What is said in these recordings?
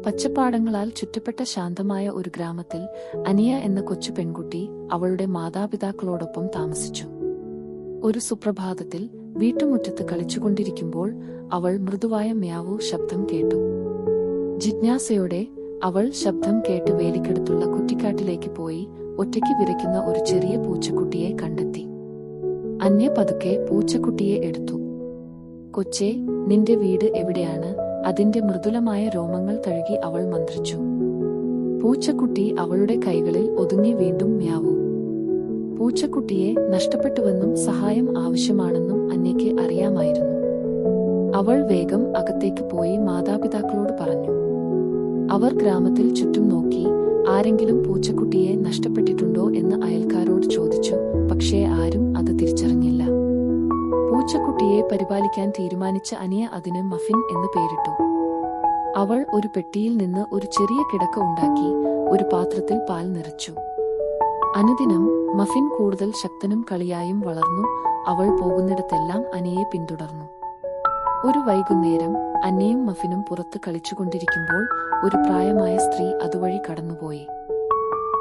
പച്ചപ്പാടങ്ങളാൽ ചുറ്റപ്പെട്ട ശാന്തമായ ഒരു ഗ്രാമത്തിൽ അനിയ എന്ന കൊച്ചു പെൺകുട്ടി അവളുടെ മാതാപിതാക്കളോടൊപ്പം താമസിച്ചു. ഒരു സുപ്രഭാതത്തിൽ വീട്ടുമുറ്റത്ത് കളിച്ചുകൊണ്ടിരിക്കുമ്പോൾ അവൾ മൃദുവായ മ്യാവൂ ശബ്ദം കേട്ടു. ജിജ്ഞാസയോടെ അവൾ ശബ്ദം കേട്ട് വേലിക്കടുത്തുള്ള കുറ്റിക്കാട്ടിലേക്ക് പോയി ഒറ്റയ്ക്ക് വിറയ്ക്കുന്ന ഒരു ചെറിയ പൂച്ചക്കുട്ടിയെ കണ്ടെത്തി. അന്യ പതുക്കെ പൂച്ചക്കുട്ടിയെ എടുത്തു. "കൊച്ചേ, നിന്റെ വീട് എവിടെയാണ്?" അതിന്റെ മൃദുലമായ രോമങ്ങൾ തഴുകി അവൾ മന്ത്രിച്ചു. പൂച്ചക്കുട്ടി അവളുടെ കൈകളിൽ ഒതുങ്ങി വീണ്ടും മ്യാവൂ. പൂച്ചക്കുട്ടിയെ നഷ്ടപ്പെട്ടുവെന്നും സഹായം ആവശ്യമാണെന്നും അന്യയ്ക്ക് അറിയാമായിരുന്നു. അവൾ വേഗം അകത്തേക്ക് പോയി മാതാപിതാക്കളോട് പറഞ്ഞു. അവർ ഗ്രാമത്തിൽ ചുറ്റും നോക്കി. ആരെങ്കിലും പൂച്ചക്കുട്ടിയെ നഷ്ടപ്പെട്ടിട്ടുണ്ടോ എന്ന് അയൽക്കാരോട് ചോദിച്ചു. പക്ഷേ ആരും അത് തിരിച്ചറിഞ്ഞില്ല. പൂച്ചക്കുട്ടിയെ പരിപാലിക്കാൻ തീരുമാനിച്ച അനിയ അതിന് മഫിൻ എന്ന് പേരിട്ടു. അവൾ ഒരു പെട്ടിയിൽ നിന്ന് ഒരു ചെറിയ കിടക്ക ഉണ്ടാക്കി ഒരു പാത്രത്തിൽ പാൽ നിറച്ചു. അനുദിനം മഫിൻ കൂടുതൽ ശക്തനും കളിയായും വളർന്നു. അവൾ പോകുന്നിടത്തെല്ലാം അനിയെ പിന്തുടർന്നു. ഒരു വൈകുന്നേരം അന്നയും മഫിനും പുറത്ത് കളിച്ചുകൊണ്ടിരിക്കുമ്പോൾ ഒരു പ്രായമായ സ്ത്രീ അതുവഴി കടന്നുപോയി.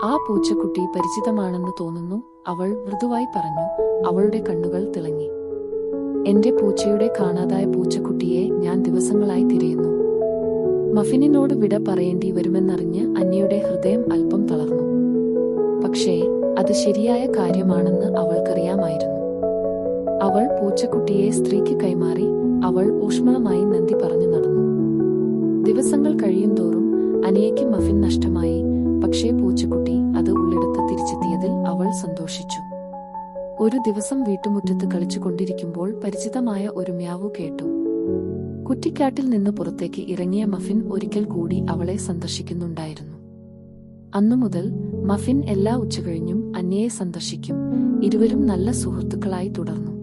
"ആ പൂച്ചക്കുട്ടി പരിചിതമാണെന്ന് തോന്നുന്നു," അവൾ മൃദുവായി പറഞ്ഞു. അവളുടെ കണ്ണുകൾ തിളങ്ങി. "എന്റെ പൂച്ചയുടെ കാണാതായ പൂച്ചക്കുട്ടിയെ ഞാൻ ദിവസങ്ങളായി തിരയുന്നു." മഫിനിനോട് വിട പറയേണ്ടി വരുമെന്നറിഞ്ഞ് അന്നയുടെ ഹൃദയം അല്പം തളർന്നു. പക്ഷേ അത് ശരിയായ കാര്യമാണെന്ന് അവൾക്കറിയാമായിരുന്നു. അവൾ പൂച്ചക്കുട്ടിയെ സ്ത്രീക്ക് കൈമാറി. അവൾ ഊഷ്മളമായി നന്ദി പറഞ്ഞു നടന്നു. ദിവസങ്ങൾ കഴിയുംതോറും അനിയയ്ക്ക് മഫിൻ നഷ്ടമായി. പക്ഷേ പൂച്ചക്കുട്ടി അത് ഉള്ളിടത്ത് തിരിച്ചെത്തിയതിൽ അവൾ സന്തോഷിച്ചു. ഒരു ദിവസം വീട്ടുമുറ്റത്ത് കളിച്ചുകൊണ്ടിരിക്കുമ്പോൾ പരിചിതമായ ഒരു മ്യാവു കേട്ടു. കുറ്റിക്കാട്ടിൽ നിന്ന് പുറത്തേക്ക് ഇറങ്ങിയ മഫിൻ ഒരിക്കൽ കൂടി അവളെ സന്ദർശിക്കുന്നുണ്ടായിരുന്നു. അന്നുമുതൽ മഫിൻ എല്ലാ ഉച്ചകഴിഞ്ഞും അന്യയെ സന്ദർശിക്കും. ഇരുവരും നല്ല സുഹൃത്തുക്കളായി തുടർന്നു.